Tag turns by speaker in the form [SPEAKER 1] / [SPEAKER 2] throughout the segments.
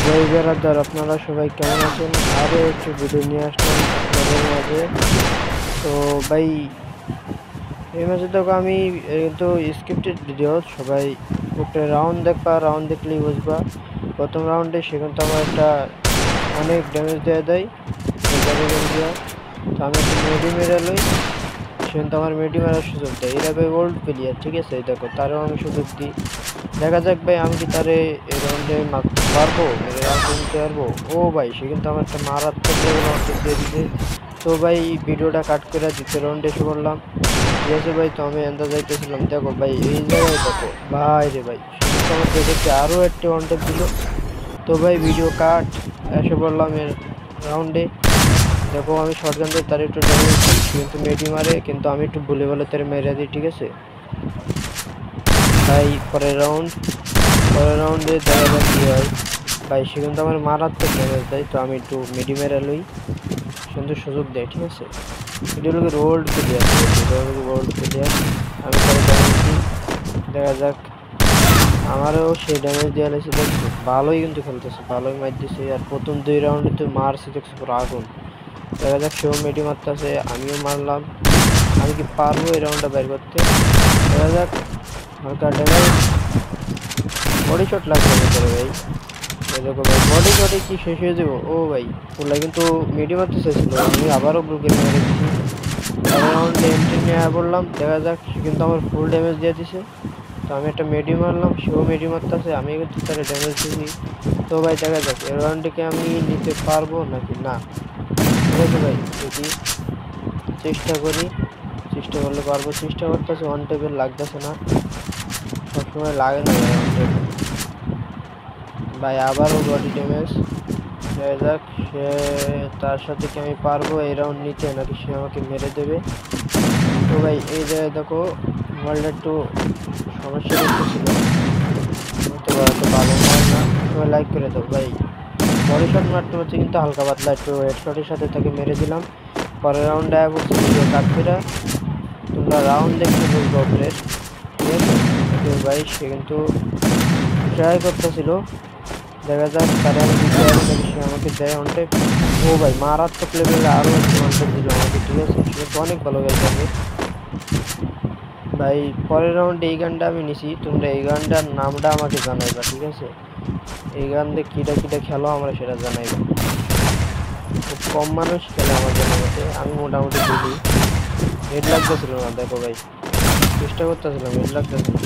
[SPEAKER 1] ভাই বেরাদার, আপনারা সবাই কেমন আছেন? আরও একটু ভিডিও নিয়ে আসলাম আপনাদের মাঝে। তো ভাই এই মাঝে দেখো আমি কিন্তু স্ক্রিপ্টেড ভিডিও, সবাই একটা রাউন্ড দেখবা, রাউন্ড দেখলেই বুঝবা। প্রথম রাউন্ডে সে কিন্তু আমার একটা অনেক ড্যামেজ দেওয়া দেয়। তো আমি একটা মেডি মেরে লই, সে কিন্তু আমার মেডি মারার সুযোগ দেয়। এরা ভাই ওল্ড প্লেয়ার, ঠিক আছে? দেখো তারও আমি সুযোগ দিই। দেখা যাক ভাই আমি কি তারে এই রাউন্ডে মারতে পারবো, মেরে রাউন্ড নিতে পারবো। ও ভাই সে কিন্তু আমার একটা মারাত্মক লেভেল অর্ধেক দিয়ে দিছে। তো ভাই ভিডিওটা কাট করে দ্বিতীয় রাউন্ডে এসে করলাম, ঠিক আছে ভাই? তো আমি এন্দা যাইতেছিলাম, দেখো ভাই এই জায়গায় দেখো ভাই রে ভাই সে কিন্তু আমার দেখে আরও একটি ওয়ান ট্যাপ দিল। তো ভাই ভিডিও কাট, এসে পড়লাম এর রাউন্ডে। দেখো আমি শর্টগান দিয়ে তার একটু ড্যামেজ দিই, কিন্তু মেডি মারে, কিন্তু আমি একটু ভুলে বলে তার মেরে দিই, ঠিক আছে ভাই? পরের রাউন্ডে দেখা যাক কী হয়। ভাই সে কিন্তু আমার মারাত্মক ড্যামেজ দেয়, তো আমি একটু মেডি মেরে লই, সুন্দর সুযোগ দেয়, ঠিক আছে? এটা হলো রোল্ড প্লেয়ার, রোল্ড প্লেয়ার। আমি তার ড্যামেজ দিই, দেখা যাক। আমারও সেই ড্যামেজ দেওয়া লাগছে, দেখছো ভালোই কিন্তু খেলতেছে, ভালোই মার দিছে। আর প্রথম 2 রাউন্ডে তো মারছে, দেখছো পুরো আগুন। দেখা যাক সেও মেডি মারতেছে, আমিও মারলাম। আমি কি পারবো এই রাউন্ডটা বের করতে? দেখা যাক। হালকা ড্যামেজ, বডি শট লাগবে ভিতরে ভাই। দেখো ভাই বডি শটে কি শেষ হয়ে যাবো? ও ভাই পুরো কিন্তু মেডি মারতে চাইছিল, আমি আবারও ব্লুকে মেরে দিচ্ছি। রাউন্ডে এন্ট্রি নিয়ে পড়লাম, দেখা যাক। সে কিন্তু আমার ফুল ড্যামেজ দিয়ে দিছে, তো আমি একটা মেডি মারলাম, সেও মেডি মারতেছে, আমি কিন্তু তাকে ড্যামেজ দিছি। তো ভাই দেখা যাক এই রাউন্ডটিকে আমি নিতে পারবো নাকি না। ঠিক আছে ভাই, দেখি চেষ্টা করি, চেষ্টা করলে পারবো। চেষ্টা করতেছে, ওয়ান টেবিল লাগতেছে না, সবসময় লাগে না ওয়ান টেবিল। ভাই আবারও বডি ড্যামেজ, দেখা যাক সে তার সাথে কি আমি পারবো এই রাউন্ড নিতে, নাকি সে আমাকে মেরে দেবে। তো ভাই এই জায়গায় দেখো মোবাইলটা একটু সমস্যা করতেছিল, হয়তো এত ভালো হয় না। সবাই লাইক করে দাও ভাই। বডি শট মারতে মারতে কিন্তু হালকা পাতলা একটু হেডশটের সাথে তাকে মেরে দিলাম। পরের রাউন্ডে বলছি ভিডিও কাটছিরা, তোমরা রাউন্ড দেখতে বলবো অপরের, ঠিক আছে? ভাই সে কিন্তু ট্রাই করতেছিল, দেখা যাক তারা আমি দিতে পারি নাকি সে আমাকে দেয় অনটেপ। ও ভাই মারাত্মক লেভেলে আরও একটু অনটেপ দিল আমাকে, ঠিক আছে? সে তো অনেক ভালো গেছে আমি ভাই। পরের রাউন্ডে এই গানটা আমি নিছি, তোমরা এই গানটার নামটা আমাকে জানাইবা, ঠিক আছে? এই গান দিয়ে কীটা কীটা খেলো আমরা সেটা জানাইবা। খুব কম মানুষ খেলে আমার জানার মতে, আমি মোটামুটি বুঝি। হেড লাগতেছিল না, দেখো ভাই চেষ্টা করতেছিলাম, হেড লাগতেছিল।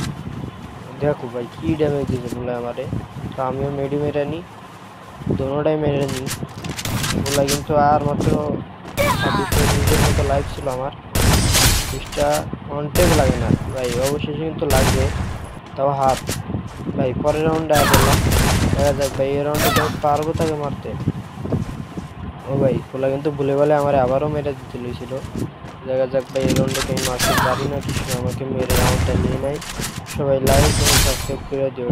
[SPEAKER 1] দেখো ভাই কী ড্যামেজ দিয়েছে বলে আমারে। তো আমিও মেডি মেরে নিই, দোনোটাই মেরে নিই বলে। কিন্তু আর মাত্র 26 মিনিটের মতো লাইভ ছিল আমার, 20টা অনটেপ লাগে না ভাই, অবশেষে কিন্তু লাগবে, তাও হাফ। ভাই পরের রাউন্ডে বললাম, দেখা যাক ভাই এই রাউন্ডে পারবো তাকে মারতে। ও ভাই খোলা কিন্তু ভুলে বলে আমার আবারও মেরে দিতে লইছিল। দেখা যাক ভাই এই রাউন্ডে আমি মারতে পারি না, কিছু আমাকে মেরে রাউন্ডটা নিয়ে নেয়। সবাই লাইক এবং সাবস্ক্রাইব করে দিও।